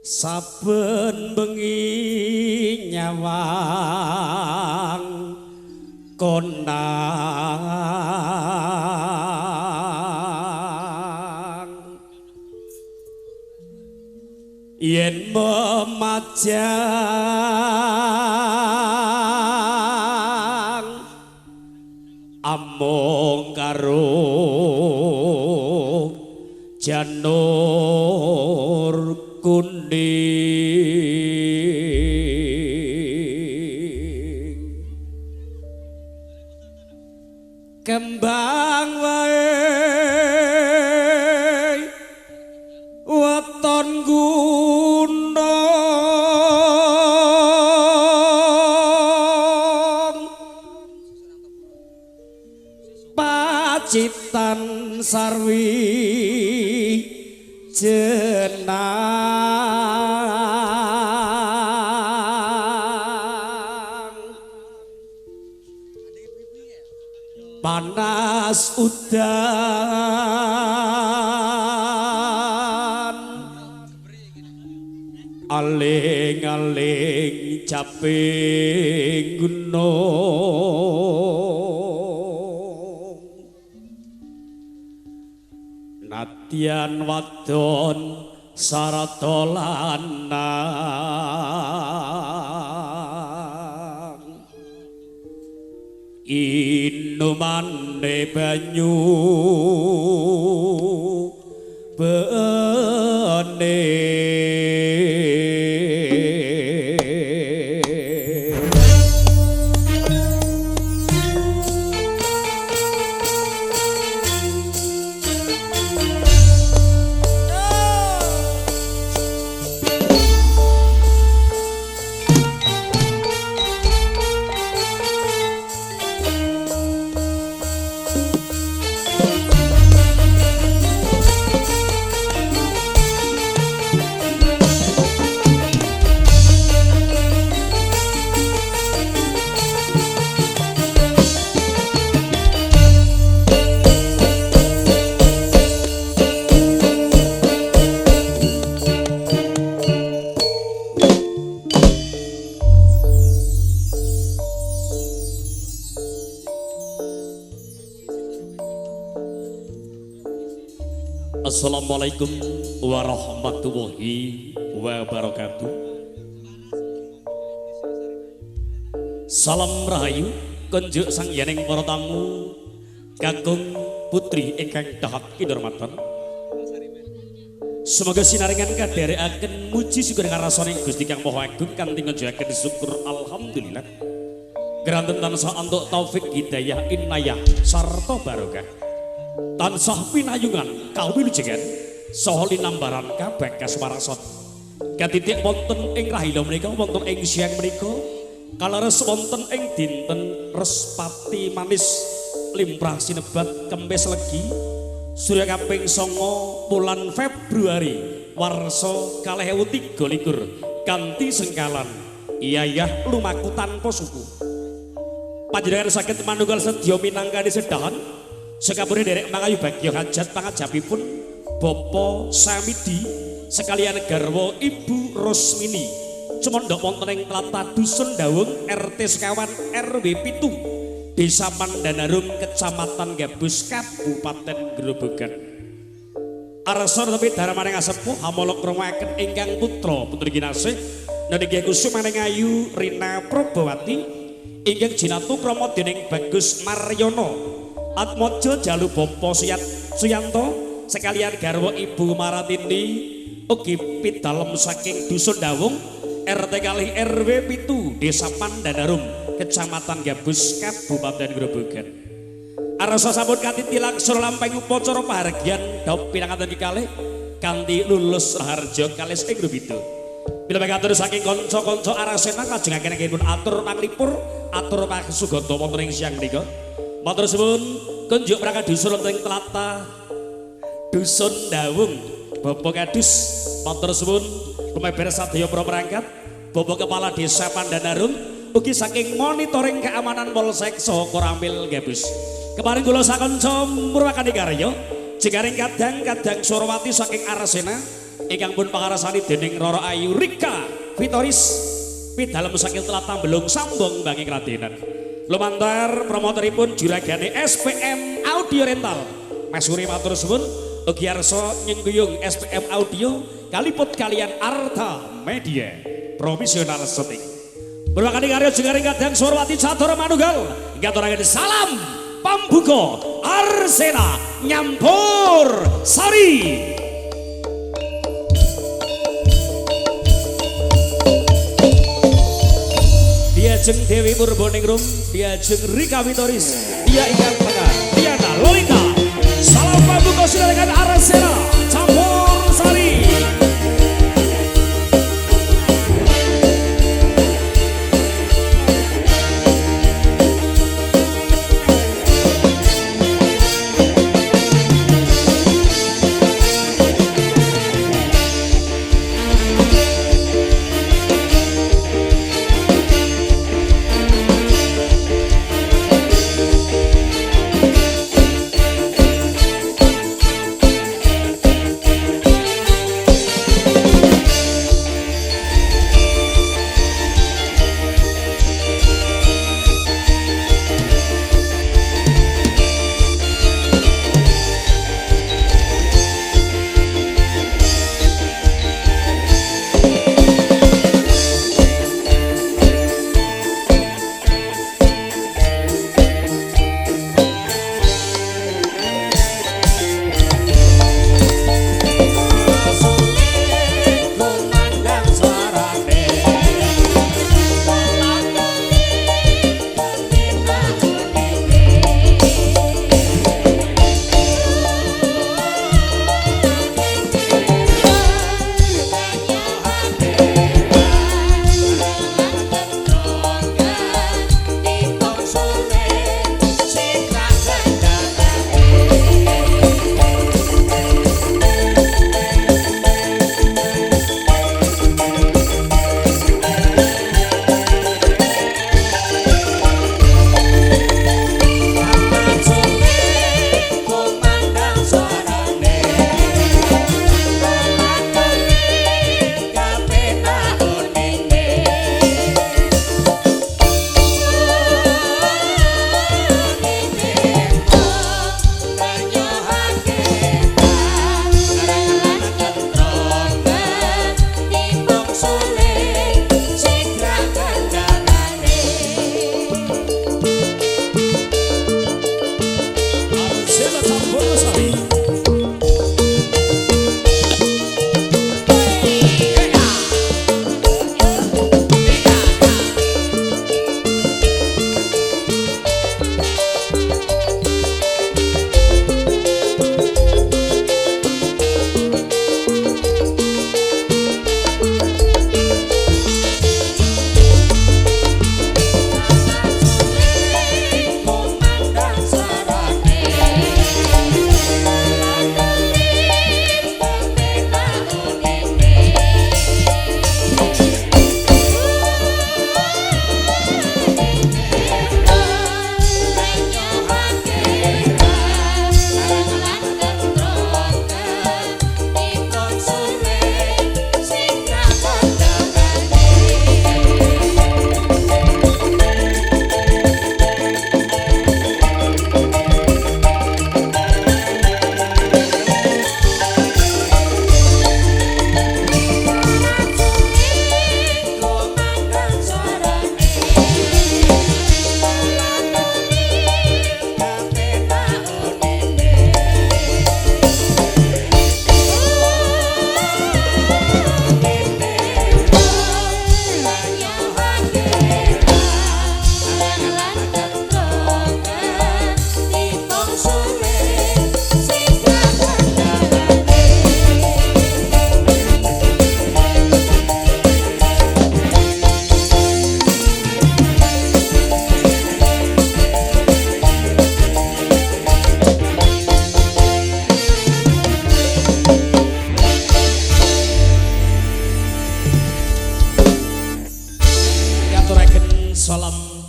saben bengi nyawang konang yen memajang amung karo janur kuning kembang wae weton gunung pacitan sarwi jenang panas udan aling-aling caping gunung nadyan wadon sarata lanang inumane banyu bene Assalamualaikum warahmatullahi wabarakatuh. Salam rahayu konjuk sang yaning para tamu kakung putri ingkang dahat kinurmatan. Semoga sinaringan kadherekaken muji syukur ngarasane Gusti Kang Maha Agung kanthi ngajokaken syukur alhamdulillah. Granten tansah antuk taufik hidayah inayah sarta barokah. Tansah pinayungan kawilujengan saha linambaran kabeh kaswarasat katitik wonten ing rahila menika wonten ing siang menika kaleres wonten ing dinten Respati Manis limrah sinebat Kempis Legi surya kaping 9 bulan Februari warsa 2023 kanthi sengkalan iyayah lumaku tanpa suku panjenengan saged manunggal sedya minangkani sedahan sekabure derek mangayu bagya hajat pangajapipun Bapa Samidi sekalian garwa Ibu Rosmini cemondhok wonten ing tlatah Dusun Dawung RT sekawan RW 7 Desa Pandanarum Kecamatan Gabus Kabupaten Grobogan arsa tepi daramaning asepuh hamala kramaken ingkang putra putri kinasih niki kusumaning ayu Rina Probawati ingkang jinatu krama dening Bagus Maryono Atmojo jalu Bapa Suyanto sekalian garwa Ibu Maratini ugi pidalem saking Dusun Dawung RT kalih RW 7 Desa Pandanarum Kecamatan Gabus Kabupaten Grobogan arsa sampun kanthi langsung lampahing upacara pahargyan dawuh pinanganten kalih kanthi lulus raharja kalih ing Grubito bila mengatur saking kanca-kanca arasena kajengaken pun atur manglipur atur pasugata wonten ing siang menika matur suwun kunjuk prangkat dusun wonten ing tlatah Dusun Dawung Bapak Kadus matur suwun lumeber sadaya para perangkat Bapak Kepala Desa Pandanarum ugi saking monitoring keamanan Polsek saha Koramil Gabus kemarin kula sakanca murwakani karya jekaring kadang-kadang Surawati saking Arasena ingkang pun pangarasani dening Roro Ayu Rika Vitoris pidalem saking Tlatah Belung sambung banging kradenan. Lumantar promotoripun juragane SPM Audio Rental. Masuri matur suwun ugi arsa nyengkuyung SPM Audio kaliput kalian Arta Media Profesional Setting. Berwakani karya jengaring kadang Surwati Catur Manunggal. Ngaturaken salam pambuka Arsena Nyampur Sari. Diajeng Dewi Purbaningrum, diajeng Rika Vitoris, dia ingkang tengah, Diana Lolita. Salam pambuka sudah dengan Arsena Campur Sari.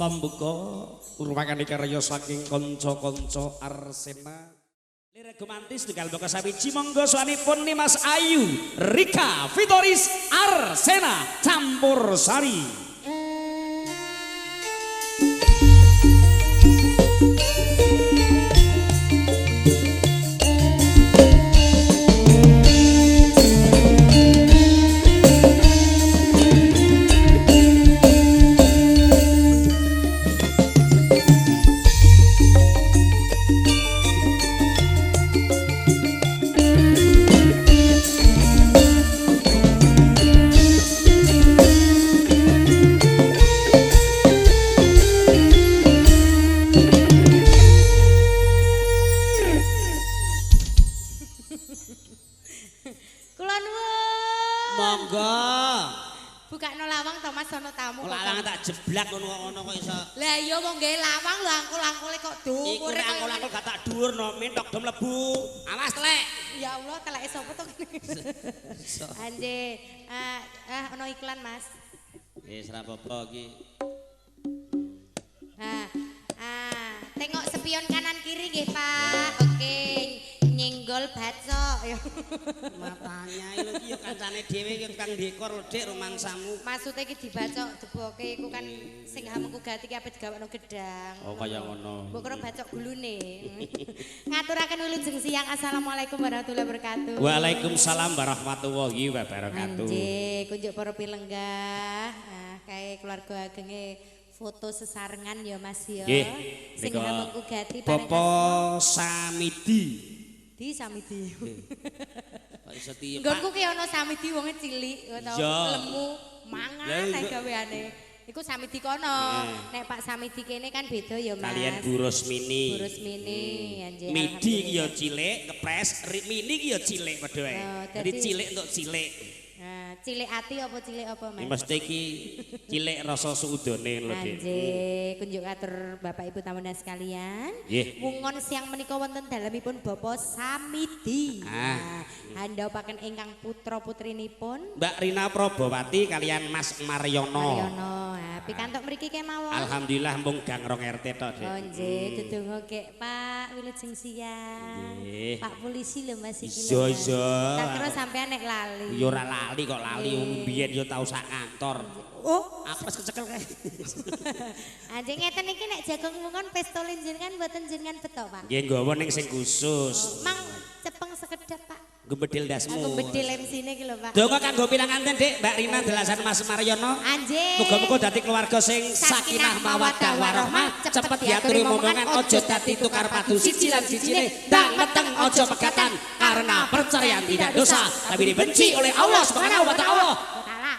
pambuka rumakane karya saking kanca-kanca Arsena. Lirik romantis dengan boka sawiji monggo suanipun Nimas Ayu, Rika, Vitoris, Arsena, Campur Sari. Jeblak ngono kok iso. Lah iya wong gawe lawang lho angkul-angkule kok dhuwur. Iku angkul-angkul gak tak dhuwurno, mentok do mlebu. Awas telek. Ya Allah, teleke sapa to kene? Anje, ono iklan, Mas. Wis ora apa-apa iki. Tengok spion kanan kiri nggih, Pak. Oke. Nyenggol bacok ya. Matanya lho iki ya kancane dhewe iki tukang dekor lho Dik rumangsamu. Maksude iki dibacok deboke iku kan sing hamengku gati ki ape digawakno gedang. Oh kaya ngono. Mbok kira bacok gulune. Ngaturaken wilujeng siang. Assalamualaikum warahmatullahi wabarakatuh. Waalaikumsalam warahmatullahi wabarakatuh. Anjir, kunjuk para pilenggah. Nah, kae keluarga agenge foto sesarengan ya Mas ya. Sing hamengku gati Bapak Samidi. Di Samidi. Kok iso ti. Nggonku ki ana Samidi wonge cilik utawa lemu mangan teh gaweane. Iku Samidi kono. Nek Pak Samidi kene kan beda ya Mas. Kalian Burus Mini. Burus Mini anjir. Midi ki ya cilik, kepres, Mini ki ya cilik padha wae. Dadi cilik untuk cilik. Nah, cilik ati apa cilik apa Mas? Mesti iki cilik rasa suudone lho Dik. Anjir, kunjuk atur Bapak Ibu tamu sekalian. Mungon siang menika wonten dalemipun Bapak Samidi. Handhaupaken ingkang putra-putrinipun Mbak Rina Probowati kalian Mas Maryono. Maryono. Pikantuk mriki kemawon. Alhamdulillah mung gang rong RT tok, Dik. Oh nggih, dedonga kek Pak wilujeng siang. Pak polisi lho Mas iki. Iya. Tak kira sampean nek lali. Ya ora lali kok lali wong biyen ya tau sak kantor. Oh, apes kecekel kae. Anjing ngeten iki nek jagung mungon pestol jenengan mboten jenengan beto, Pak. Nggih nggawa ning sing khusus. Mang cepeng sekedap, Pak. Gembedil dasmu. Aku bedil MC-ne iki lho, Pak. Donga kanggo pinanganten, Dik, Mbak Rina delasan Mas Maryono. Anjing. Muga-muga dadi keluarga sing sakinah mawaddah warahmah, cepet diaturi momongan aja dadi tukar padu siji lan sijine, ndang meteng aja pegatan karena perceraian tidak dosa, tapi dibenci oleh Allah Subhanahu wa taala.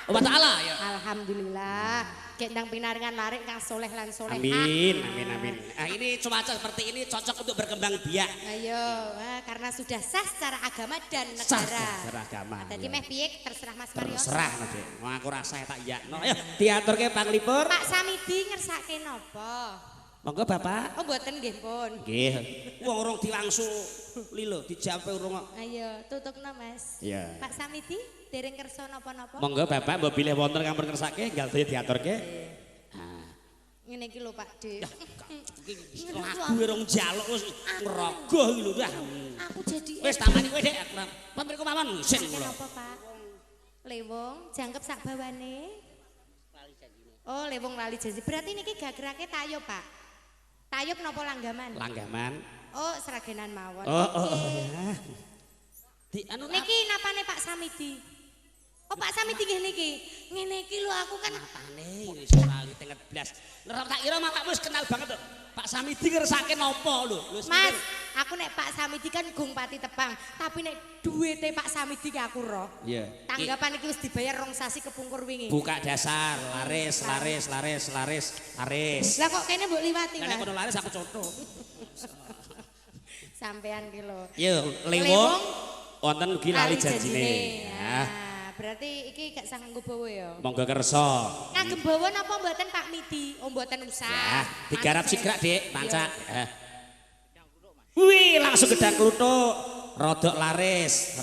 Wa taala ya. Alhamdulillah. Gendang pinaringan larik kang soleh lan soleh. Amin, amin, amin. Nah, ini cuaca seperti ini cocok untuk berkembang biak. Ayo, karena sudah sah secara agama dan negara. Sah secara agama. Tadi meh piye terserah Mas Maryono. Terserah, Dik. Wong aku rasa tak yakno. Ayo diaturke panglipur. Pak Samidi ngersake napa? Monggo Bapak. Oh mboten nggih pun. Nggih. Wong urung diwangsu lilo dijape urung kok. Ayo tutupno Mas. Iya. Pak Samidi dereng kersa napa-napa? Monggo Bapak mbok bilih wonten kang pun kersake enggal daya diaturke. Ngene iki lho Pak D. Lagu urung njaluk wis ngerogoh iki lho dah. Aku jadi Wis tamani kowe Dik. Pamirku mawon sin kula. Napa Pak? Lewong jangkep sak bawane. Oh, lewong lali janji. Berarti niki gagerake tayub, Pak. Tayub napa langgaman? Langgaman. Oh, seragenan mawon. Oh ya. Di anu niki napane Pak Samidi? Oh, Pak Samidi nggih niki. Ngene iki lho aku kan napane wis ora tenget blas. Nek tak kira mamamu wis kenal banget kok. Pak Samidi ngersake napa lho? Mas, aku nek Pak Samidi kan gung pati tepang, tapi nek duwite Pak Samidi ki aku roh. Iya. Tanggapan iki wis dibayar 2 sasi kepungkur wingi. Buka dasar, laris. Lah kok kene mbok liwati, Mas? Nek kono laris aku contoh. Sampean ki lho. Yo, lewong wonten ugi lali janjine. Berarti iki gak sah nganggo bawa ya? Monggo kersa. Ngagem bawa napa mboten Pak Midi? Oh mboten usah. Digarap sigrak, Dik, pancak. Wih, langsung gedang kluthuk. Rodok laris.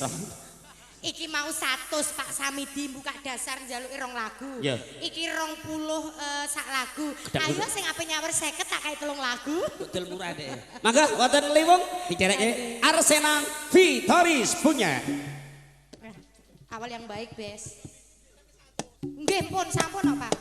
Iki mau 100 Pak Samidi buka dasar njaluki 2 lagu. Ya. Iki 20 sak lagu. Gedang Ayo sing ape nyawer 50 tak kae 3 lagu. Betul murah deh. Mangga wonten liwung dicereke Arsena Vitoris punya. Awal yang baik, Bes. Nggih pun sampun Pak.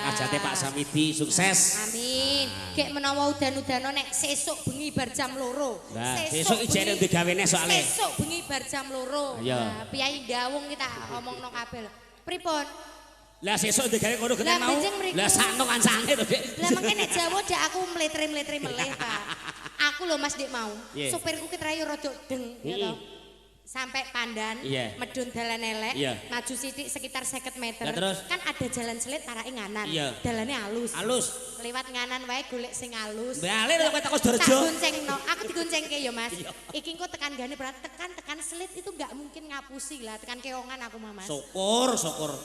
Ajate Pak Samidi sukses. Amin. Gek menawa udan-udano nek sesuk bengi bar jam 2. Nah, sesuk ijene digawene soalé. Sesuk bengi bar jam 2. Nah, piyai ndawung kita omongno kabeh. Pripun? Lah sesuk digawe ngono gene mau. Lah sakno kancane to, Dik. Lah mengke nek Jawa dak aku mletre-mletre meleh, Pak. Aku lho Mas Dik mau. Supirku ki trayo rada deng, ya toh. Sampai Pandan, medun dalan elek, maju sithik sekitar 50 meter. Kan ada jalan selit arake nganan. Dalane halus. Halus. Lewat nganan wae golek sing halus. Balik kok teko Sidoarjo. Tak goncengno, aku digoncengke ya Mas. Iki engko tekan gane berat tekan selit itu enggak mungkin ngapusi lah, tekan keongan aku mah Mas. Syukur.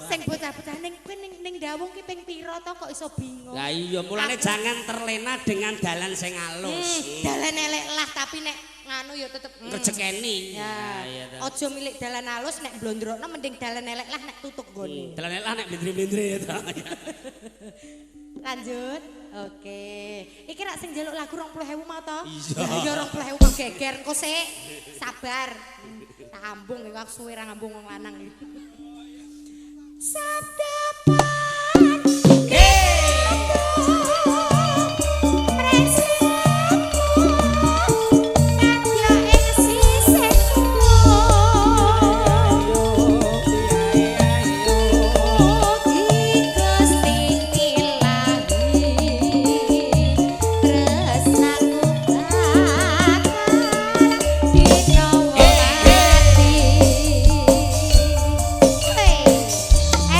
Sing bocah-bocah ning Dawung ki ping pira to kok iso bingung. Lah iya, mulane jangan terlena dengan dalan sing halus. Dalan elek lah tapi nek nganu ya tetep ngrecekeni. Aja milik dalan halus nek blondrokno mending dalan elek lah nek tutuk gone. Dalan elek lah nek blendre-blendre ya ta. Lanjut. Oke. Iki rak sing njaluk lagu 20.000 mau to? Iya. Ya 20.000 kok geger engko sik. Sabar. Tak ambung iki aku suwe ra ngambung wong lanang iki. Sabda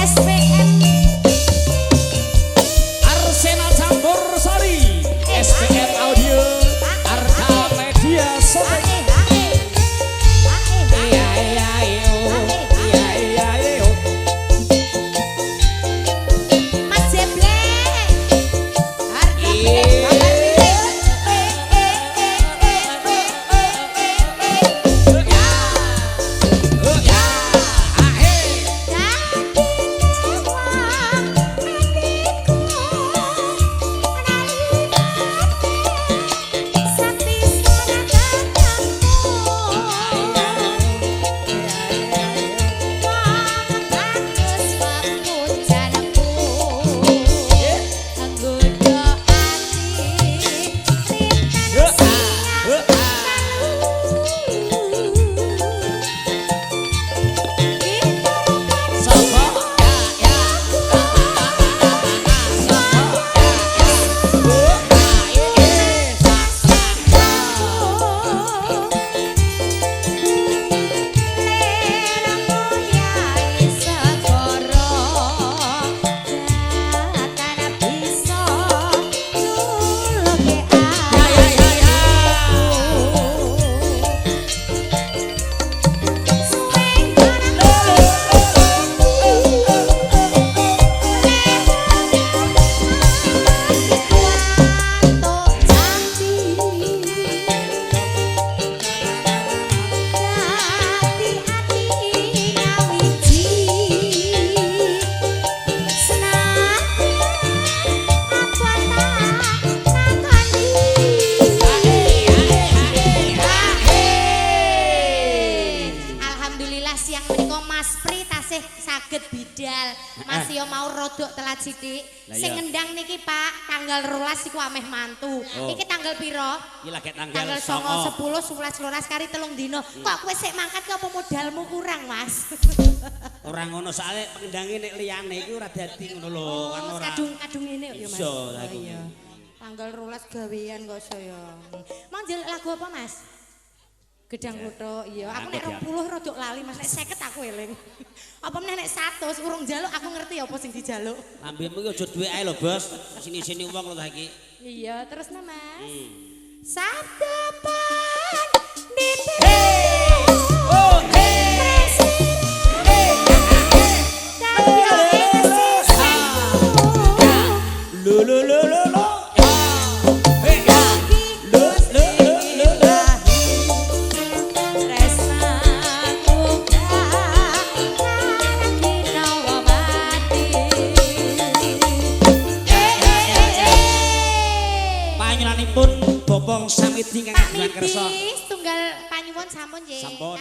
SPK ya mau rodok telat sithik. Sing ngendang niki Pak, tanggal 12 iku ameh mantu. Iki tanggal piro? Iki lagi tanggal 9, 10, 11, 12 kari 3 dino. Kok kowe sik mangkat ki apa modalmu kurang, Mas? Ora ngono soalnya pengendange nek liyane iku ora dadi ngono lho, kan ora. Kadung-kadung ngene ya, Mas. Iso lah iku. Tanggal 12 gawean kok saya. Mau njeluk lagu apa, Mas? Gedang Kutho, iya. Aku nek 20 rodok lali, Mas. Nek 50 aku eling. Apa meneh nek 100 urung njaluk aku ngerti apa sing dijaluk. Lambemu ki aja duwe ae lho, Bos. Sini-sini wong lho ta iki. Iya, terus nah, Mas. Sabdapan di Oh, hey. Lo. Bopong samiti kang kagungan kersa. Tunggal panyuwun sampun nggih. Sampun.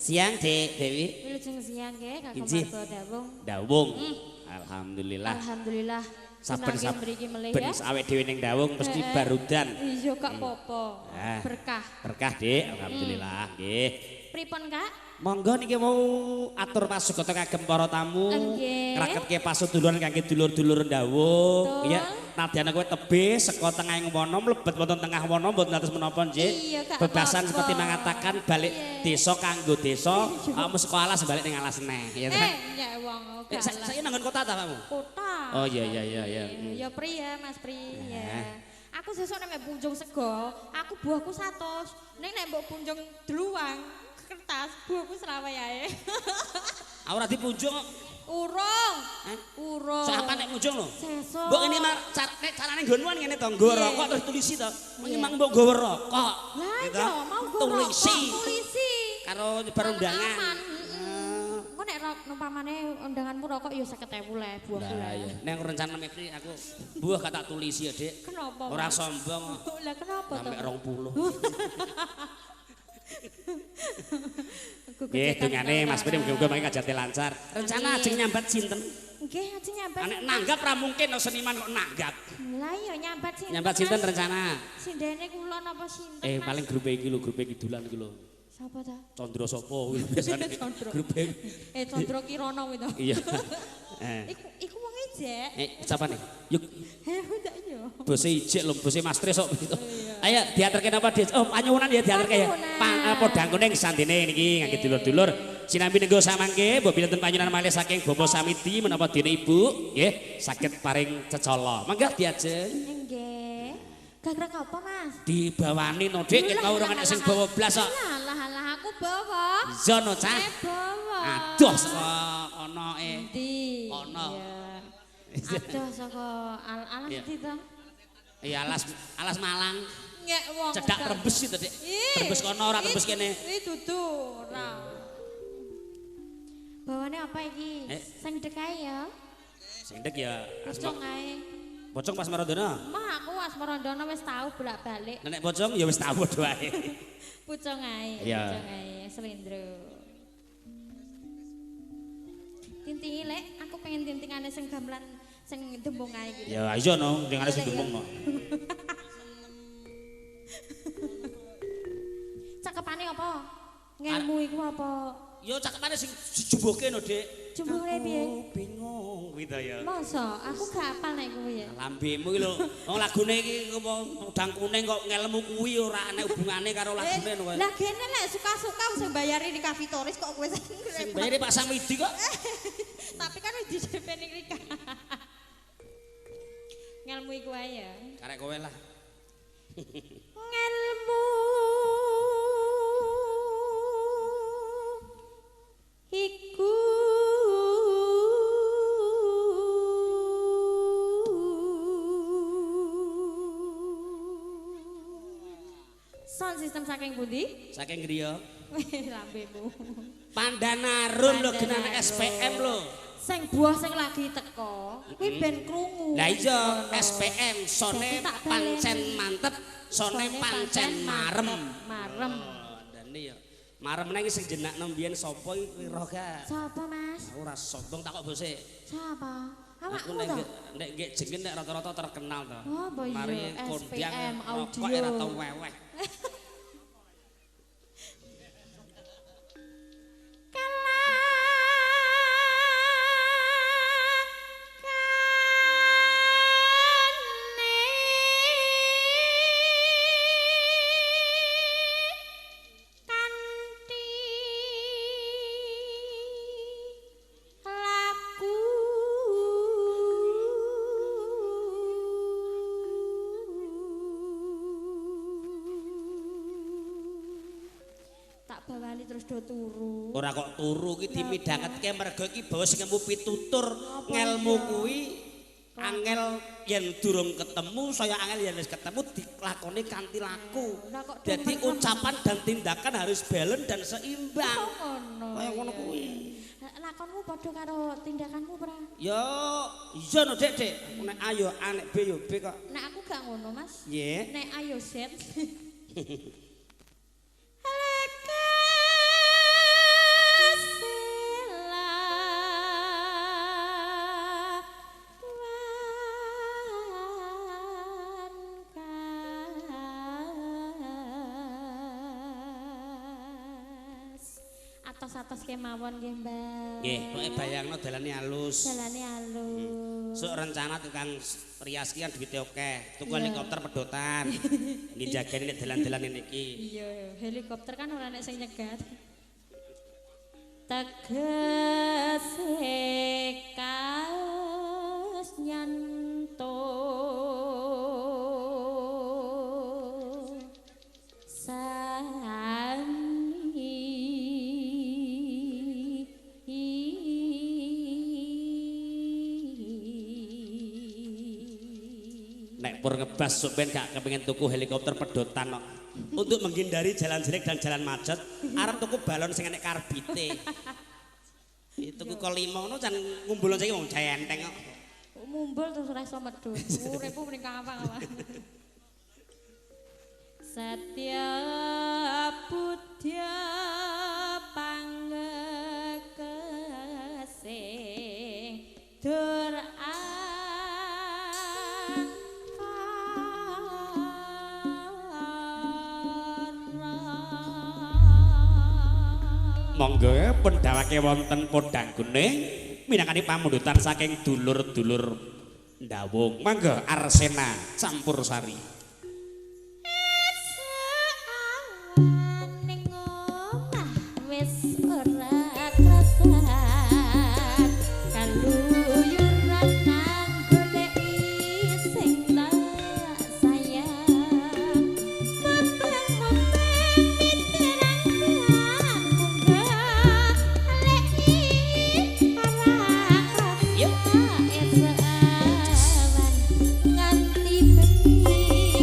Siang, Dek Dewi. Wilujeng siang nggih, Kakang Marga Dawung. Dawung. Alhamdulillah. Alhamdulillah. Saben-saben mriki melih ben ya. awake dhewe ning Dawung mesti barudan. Iya, Kak Popo. Berkah. Berkah, Dik. Alhamdulillah, nggih. Pripun, Kak? Monggo niki mau atur pasugata kagem para tamu. Ngraketke pasuduluran kangge dulur-dulur Dawung. Iya, nadyan kowe tebih saka tengahing wana mlebet wonten tengah wana mboten atus menapa nggih. Bebasan seperti mengatakan balik desa kanggo desa, kamu sekolah balik ning alas neh, ya ta? Nyek wong. Saya nanggon kota ta kamu? Kota. Oh iya. Ya Pri ya, Mas Pri. Ya. Aku sesuk nek punjung sego, aku buahku 100. Ning nek mbok punjung dluwang kertas, buahku selawe ae. Ora dipunjung. Urung. Urung. Sak apa nek punjung lho? Sesuk. Mbok ngene nek carane nggonmu ngene to, nggo rokok terus tulisi to. Memang mbok nggo rokok. Lah iya, mau nggo tulisi. Karo nyebar undangan. Engko nek umpamane undanganmu rokok ya 50.000 le buahku. Lah iya. Nek rencana Mepri aku buah gak tak tulisi ya, Dik. Kenapa? Ora sombong. Lah kenapa to? Sampai 20. Nggih, dungane Mas Pri muga-muga mangke kajate lancar. Rencana ajeng nyambat sinten? Nggih, ajeng nyambat. Nek nanggap ra mungkin seniman kok nanggap. Lah iya nyambat sinten? Nyambat sinten rencana? Sindene kula napa sinten? Paling grup iki lho, grup kidulan iki lho. Sapa ta? Condro sapa kuwi biasane grup Condro Kirana kuwi to. Iya. Iku wong ejek. Siapa nih? Yuk. Ndak iya. Bose ijek lho, bose Mas Tri sok gitu. Ayo diaturke napa, Dit? Oh, panyuwunan ya diaturke ya. Padha ngene sandene niki ngangge dulur-dulur. Sinambi nenggo samangke, mbok pinten panyuwunan malih saking Bapak Samiti menapa dene Ibu, nggih, saged paring cecala. Mangga diajeng. Nggih. Gagrek apa, Mas? Dibawani no, Dik, ket ora ana sing bawa blas kok. Lah aku bawa. Iya no, Cah. Bawa. Aduh saka ana Endi? Ana. Aduh saka alas ndi to? Iya alas Malang. Nyek wong. Cedak Trembes itu, Dik. Trembes kono ora Trembes kene. Iki dudu ora. Bawane apa iki? Sing ndek ae ya. Sing ndek ya Pocong ae. Pocong pas Marandana? Mah aku pas Marandana wis tau bolak-balik. Nek pocong ya wis tau padha ae. Pucung ae, pucung ae, slendro. Tintingi lek, aku pengen tintingane sing gamelan sing dembung ae gitu. Ya iya no, tintingane sing dembung no. Cakepane apa? Ngelmu iku apa? Ya cakepane sing dijuboke no, Dik. Jembure piye? Bingung kuwi to ya. Masa aku gak apal nek kuwi ya. Lambemu iki lho, wong lagune iki udang kuning kok ngelmu kuwi ora ana hubungane karo lagune kok. Lah gene lek suka-suka sing bayari di Kavitoris kok kowe sing bayari Pak Samidi kok. Tapi kan wis DP ning Rika. Ngelmu iku ae ya. Karek kowe lah. Ngelmu iku sound system saking pundi? Saking griya. Lambemu. Pandanarun lho genane SPM lho. Sing buah sing lagi teko, kuwi ben krungu. Lah iya SPM sone pancen mantep, sone pancen marem. Marem. Dene ya. Marem nang sing jenakno mbiyen sapa iki roh gak? Sapa Mas? Ora sombong takok bose. Sapa? Awakku nek nggih jeneng nek rata-rata terkenal to. Oh, iya. Mari SPM audio. Kok ora tau weweh. Bawali terus do turu. Ora kok turu ki dimidhangetke mergo iki bawa sing ngemu pitutur ngelmu kuwi angel yen durung ketemu saya angel yen wis ketemu dilakoni kanthi laku. Jadi ucapan dan tindakan harus balance dan seimbang. Kaya ngono kuwi. Lakonmu padha karo tindakanmu ora? Ya iya no Dek. Nek A yo A nek B yo B kok. Nek aku gak ngono Mas. Nggih. Nek A yo Z. Atos kemawon nggih Mbak. Nggih, pokoke bayangno dalane alus. Dalane alus. Sok rencana tukang rias ki kan duwite akeh. Tuku helikopter pedotan. Nggih jagani nek dalan-dalan niki. Iya, helikopter kan ora nek sing nyegat. Tegese kaos nyanto. Pur ngebas sok ben gak kepengin tuku helikopter pedotan kok. Untuk menghindari jalan jelek dan jalan macet, arep tuku balon sing enek karbite. Tuku kolimo ngono jan ngumbul saiki wong jaya enteng kok. Mumbul terus ora iso medhot. Uripmu mending kampang-kampang. Satya Budya pangekesing dur monggo pendhawake wonten Podang Kuning minangkani pamundhutan saking dulur-dulur ndawung. Monggo Arsena Campursari. Nganti bengi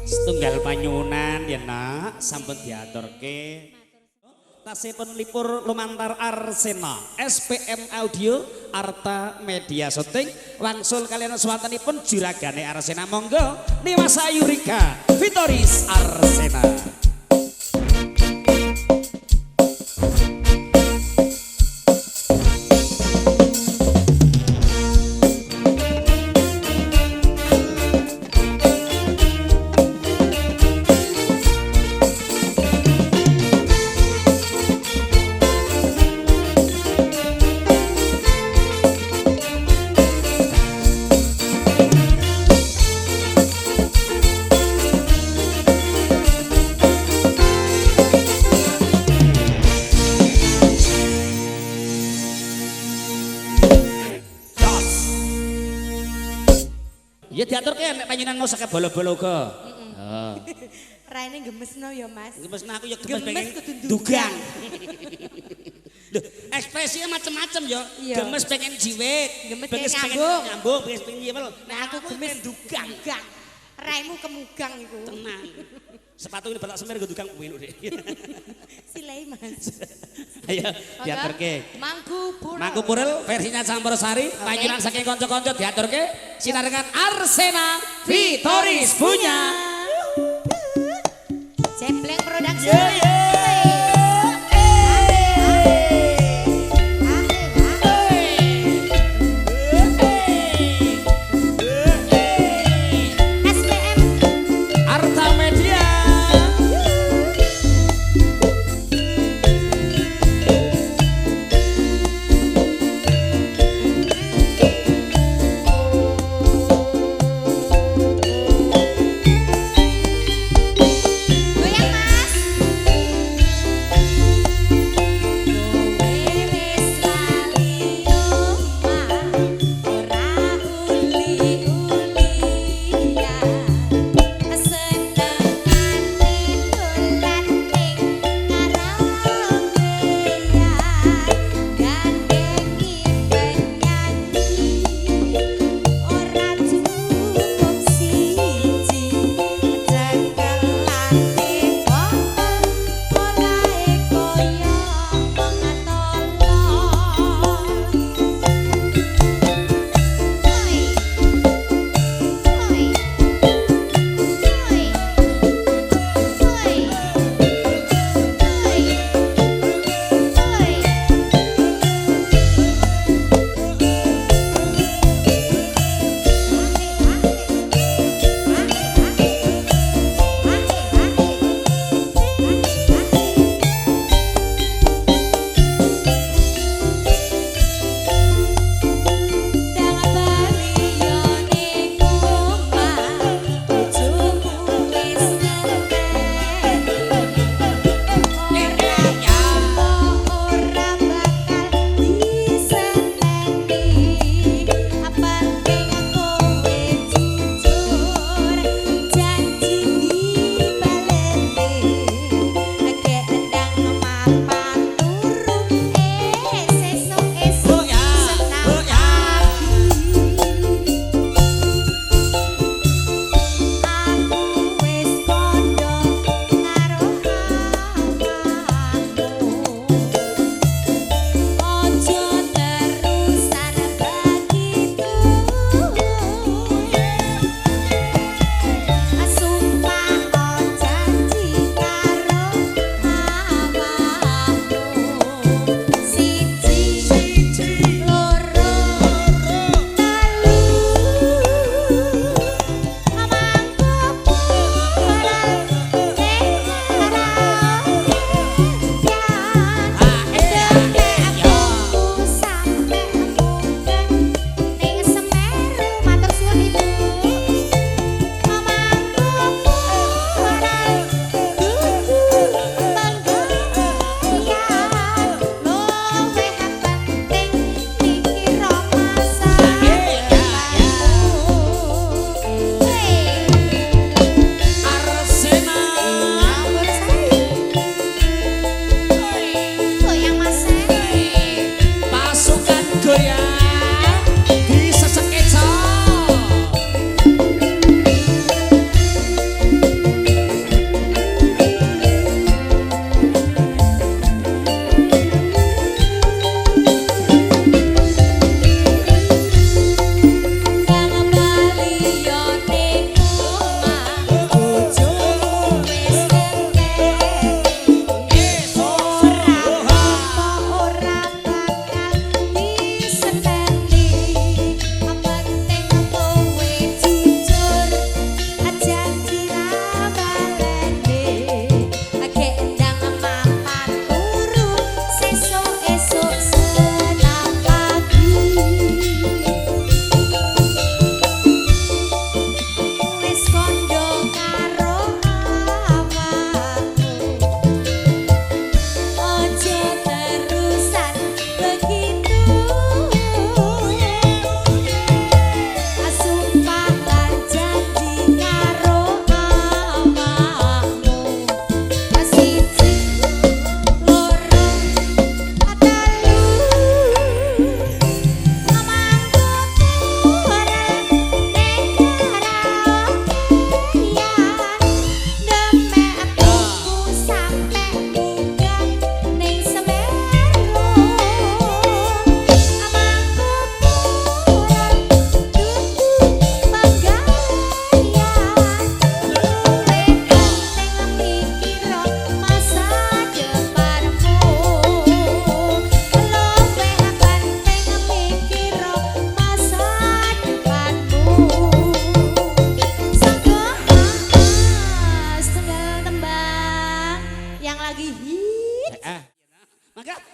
Setunggal panyunan ya nak, sampun diaturke. Tasipun lipur lumantar Arsena, SPM Audio, Arta Media Syuting, wangsul kalian swantenipun juragane Arsena, monggo Nimas Ayurika, Vitoris Arsena. Ya diatur ke nek panjenengan mau saka bolo-bolo ke. Heeh. Raine gemesno ya Mas. Gemesno aku ya gemes pengen dugang. Lho, ekspresinya macam-macam ya. Gemes pengen jiwit, gemes pengen nyambung, gemes pengen nyiwel. Nah aku gemes dugang. Raimu kemugang iku. Tenang. Sepatu ini balak semir gue dugang kuwi Dek. Silai Mas. Ayo diaturke. Mangku Purel versinya Campursari, panjenengan saking kanca-kanca diaturke sinarengan Arsena Vitoris punya. Jembleng Production.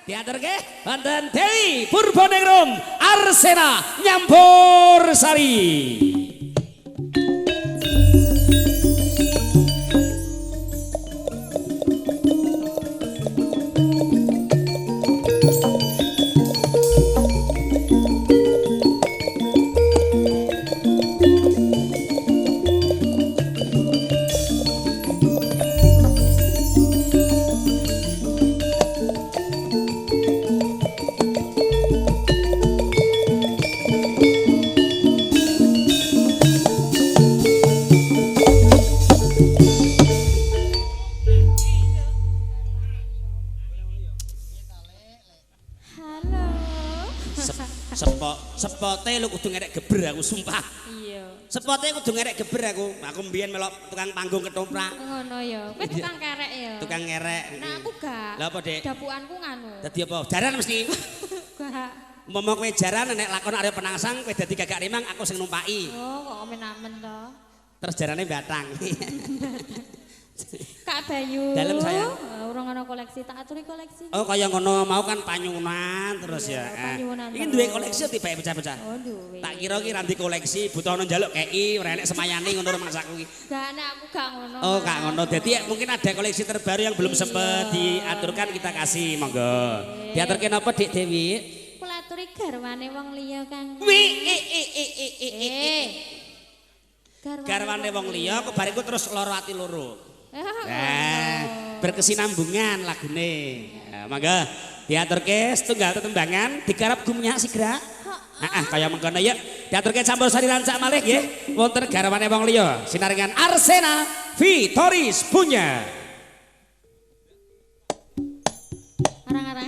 diaturke wonten Dewi Purbaningrum Arsena Nyampur Sari. Sepote lu kudu ngerek geber aku sumpah. Iya. Sepote kudu ngerek geber aku. Aku mbiyen melok tukang panggung ketoprak. Ngono ya. Kowe tukang kerek ya. Tukang ngerek. Nah aku gak. Lah apa, Dik? Dapukanku nganu. Dadi apa? Jaran mesti. Gak. Momong kowe jaran nek lakon arep penangsang kowe dadi gagak rimang aku sing numpaki. Oh, kok amen-amen to. Terus jarane batang. Kak Bayu. Dalem sayang. Urung ana koleksi, tak aturi koleksi. Oh, kaya ngono mau kan panyunan terus ya. Iki duwe koleksi tiba pecah-pecah. Oh, duwe. Tak kira ki ranti koleksi butuh ono njaluk kei ora enek semayane ngono rumahku iki. Gak nek aku gak ngono. Oh, gak ngono. Dadi mungkin ada koleksi terbaru yang belum sempat diaturkan kita kasih, monggo. Diaturke napa Dik Dewi? Kula aturi garwane wong liya Kang. Garwane wong liya kok bariku terus loro ati loro. Berkesinambungan lagune. Mangga diaturke setunggal tetembangan digarap gumnya sigra. Kaya mengkono ya. Diaturke campur sari rancak malih nggih. Wonten garwane wong liya sinaringan Arsena Vitoris punya. Arang-arang.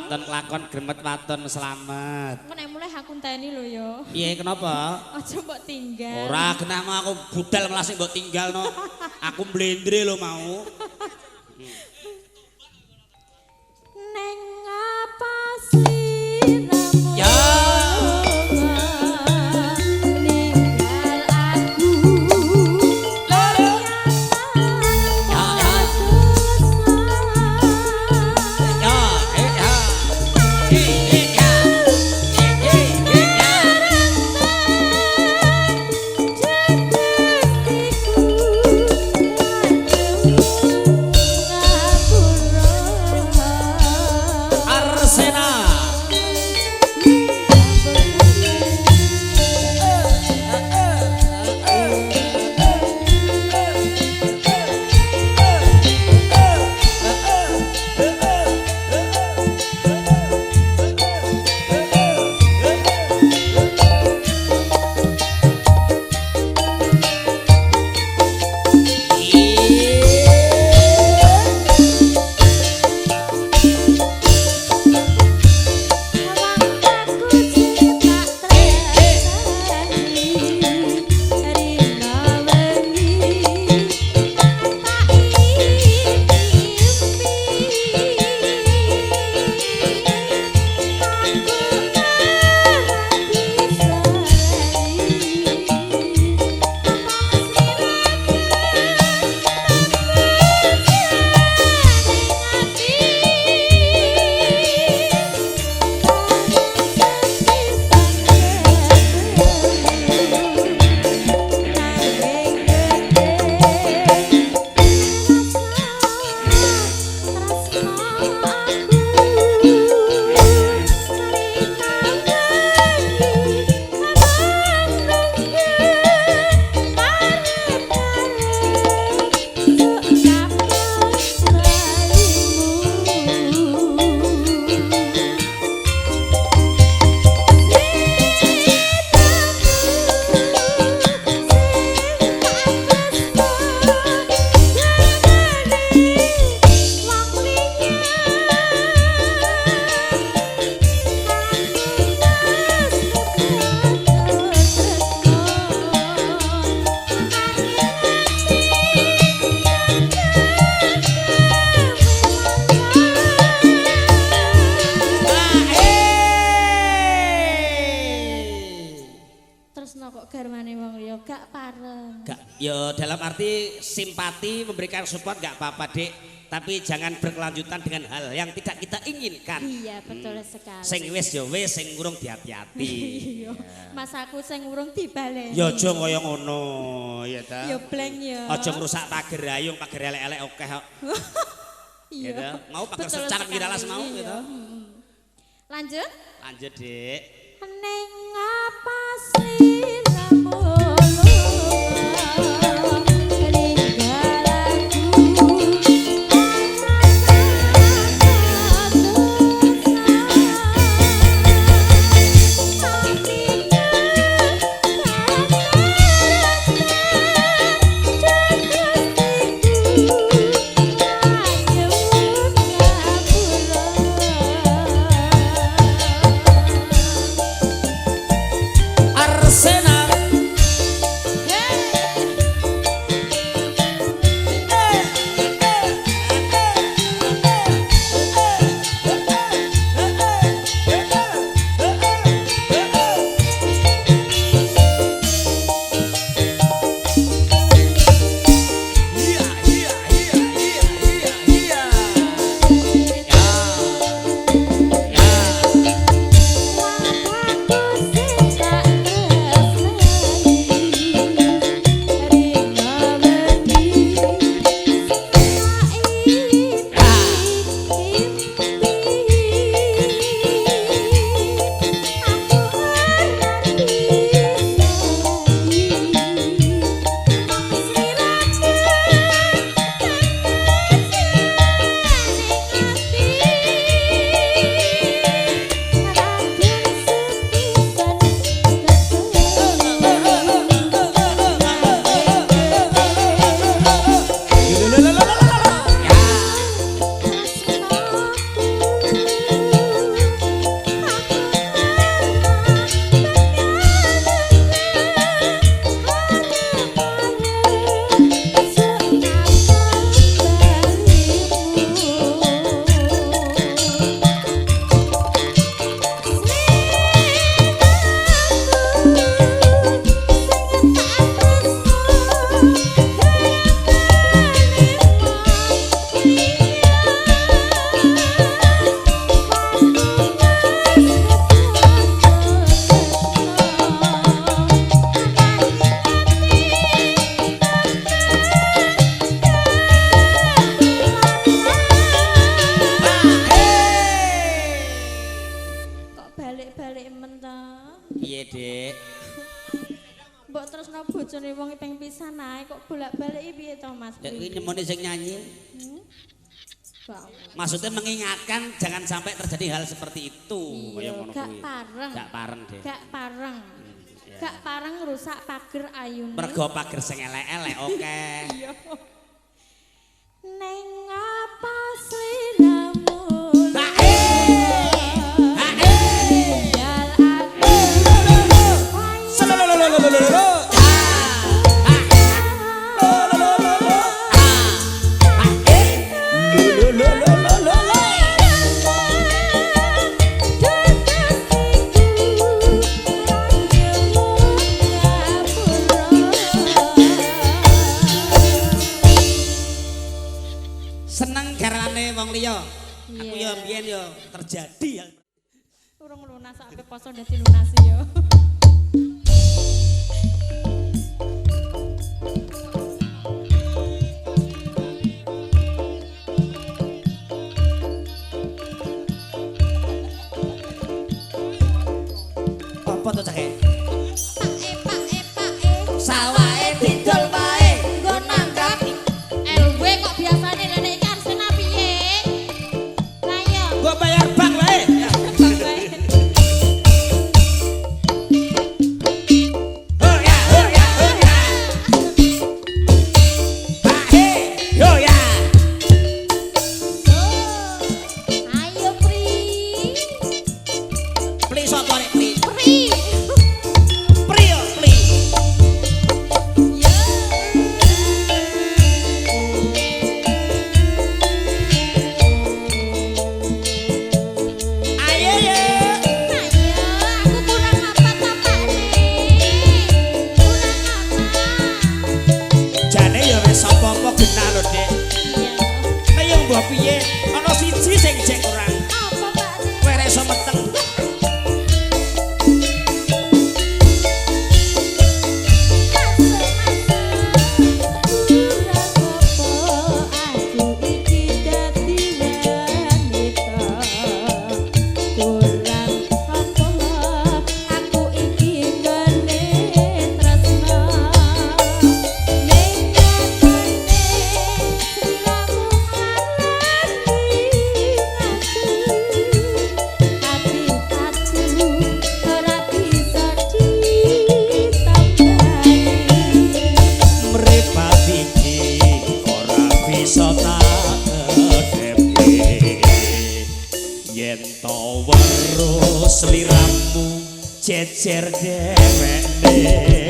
Lakon gremet waton selamat. Kok nek mulai aku enteni lho ya. Piye kenapa? Aja mbok tinggal. Ora genah mau aku budal melas mbok tinggalno. Aku mblendre lho mau. Neng apa sliramu? Ya. ya gak pareng. Gak, ya dalam arti simpati memberikan support gak apa-apa Dek, tapi jangan berkelanjutan dengan hal yang tidak kita inginkan. Iya betul sekali. Sing wis ya wis, sing urung dihati-hati. Iya. Mas aku sing urung dibaleni. Ya aja kaya ngono ya ta. Ya bleng ya. Aja ngrusak pager ayung, pager elek-elek akeh kok. Iya. Mau pager secang kiralas mau gitu. Lanjut? Lanjut Dek. Ning apa sliramu Maksudnya mengingatkan jangan sampai terjadi hal seperti itu. Iya, gak pareng. Gak pareng deh. Gak pareng. Gak pareng rusak pager ayune. Mergo pager sing elek-elek oke. Iya. Neng apa sliramu? Seneng garane wong liya. Aku ya mbiyen ya terjadi hal. Urung lunas sampe poso dadi lunasi ya. Apa to cake? Pak Sawahe didol bae. nggo nanggap LW kok biasane nenek iki arsena piye? Lah ya. Gua bayar bank wae. genah lho, Dik. Iya. Ayo mbah piye? Ana siji sing jek kurang. Apa, Pak? Kowe rek iso meteng. Sliramu jejer dhewekne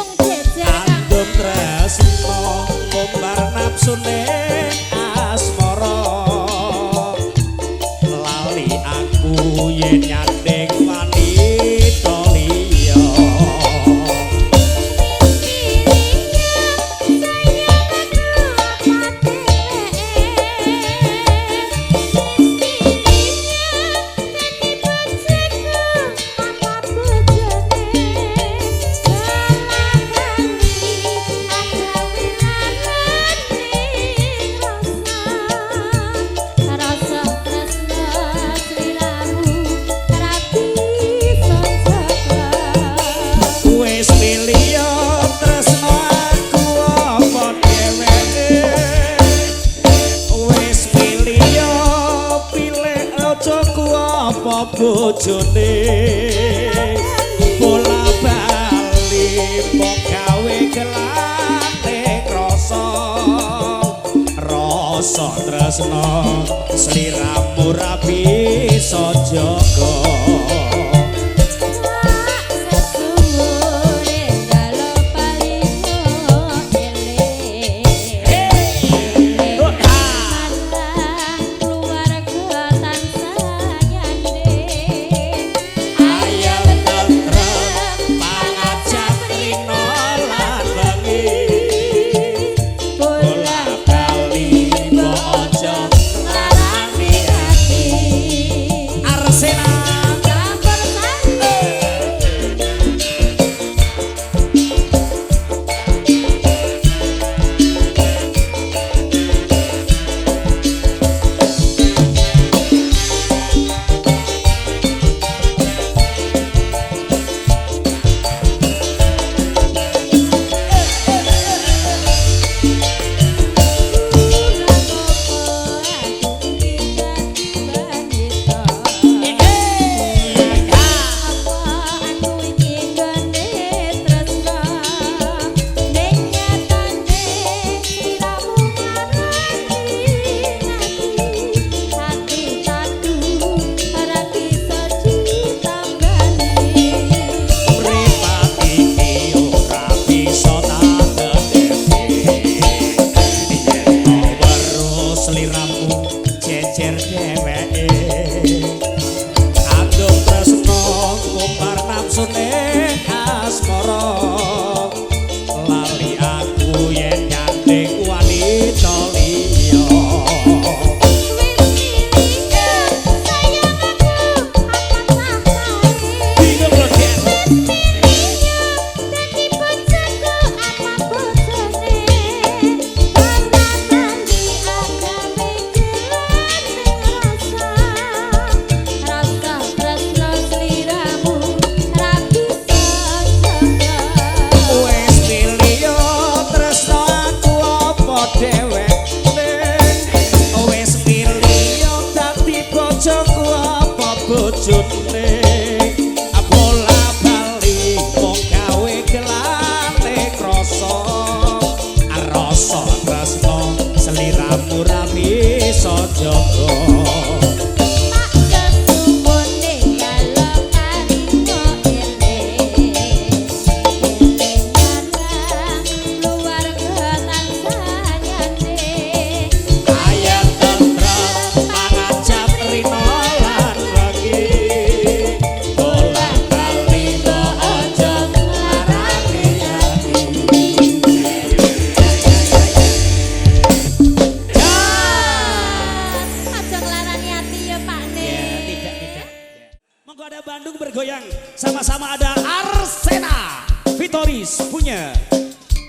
mung jejer andum tresno ngombar nafsune asmara lali aku yen nyandeng wanita liya bojone bola bali mok gawe gelane rasa tresno sliramu rabi bisa jaga Arsena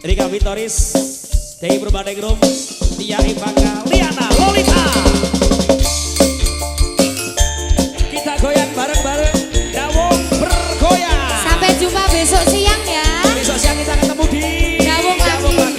Rika Vitoris, Dewi Purbadegrum, Tia Ivanga, Liana, Lolita. Kita goyang bareng-bareng, Dawung bergoyang. Sampai jumpa besok siang ya. Besok siang kita ketemu di Dawung lagi.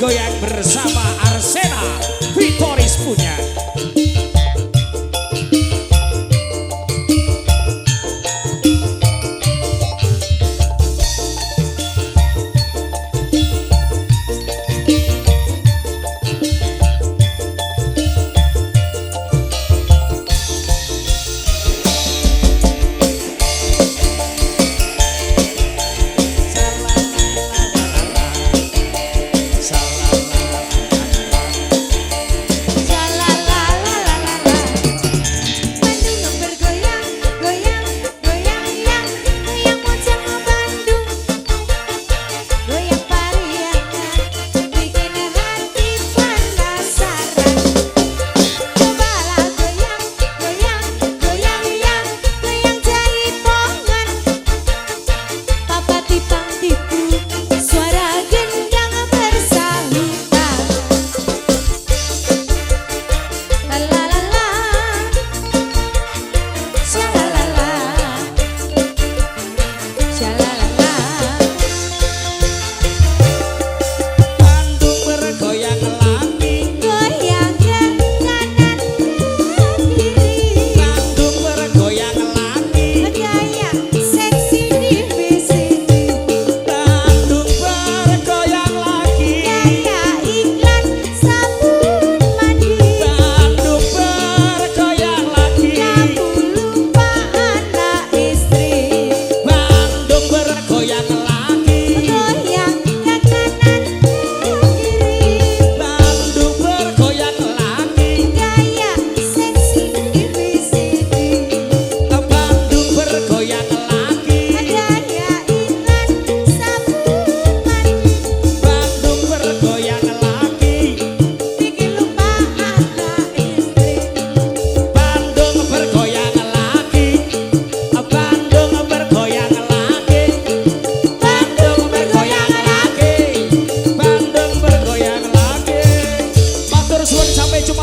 Goyang bersama Arsena Vitoris punya.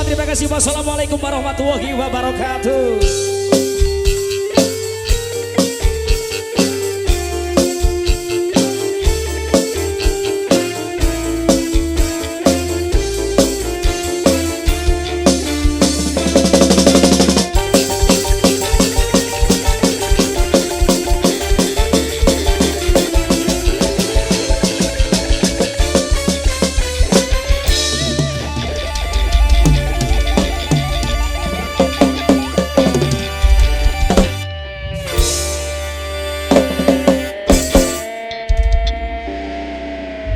Terima kasih. Wassalamualaikum warahmatullahi wabarakatuh.